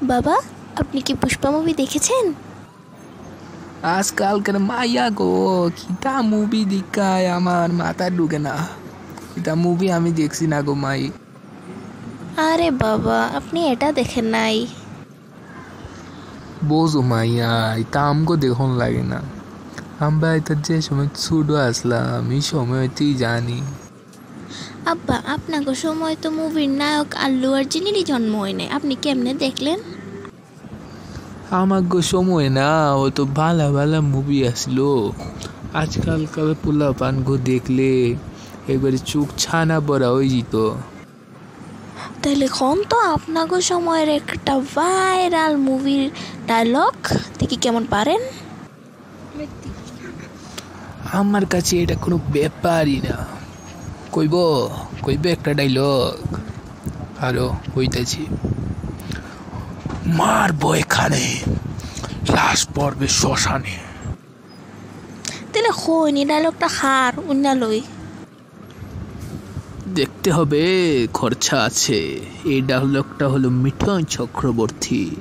বাবা, আপনি কি পুষ্পা মুভি দেখেছেন? আজকালকার মাইয়া গো, কিতা মুভি দেখায় আমার মাথায় ঢুকে না। কিতা মুভি আমি দেখছি না গো মাই। আরে বাবা, আপনি এটা দেখেন নাই? বোঝো মাইয়া, এটা আমগো দেখুন লাগে না। আমরা এটা যে সময় ছোট আসলাম এই সময়তেই জানি। আব্বা, আপনাকে সময় তো মুভির নায়ক আল্লু অর্জুনেরই জন্ম হয় নাই, আপনি কেমনে দেখলেন? আমাগো সময় না, ও তো ভালো ভালো মুভি আসলো। আজকালকার পোলা পানগো দেখলে একবারে চোখ ছানা বড়া হয়ে যেত। তাহলে কোন তো আপনাকে সময়ের একটা ভাইরাল মুভির ডায়লগ দেখি কেমন পারেন। আমার কাছে এটা কোনো ব্যাপারই না। কইবে একটা ডাইলগ। হ্যালো, কইতেছি। মারবো এখানে, লাশ পড়বে শ্মশানে। তাহলে হইনি ডায়লগটা হার উন্নালই। দেখতে হবে, খরচা আছে। এই ডায়লগটা হলো মিঠুন চক্রবর্তী।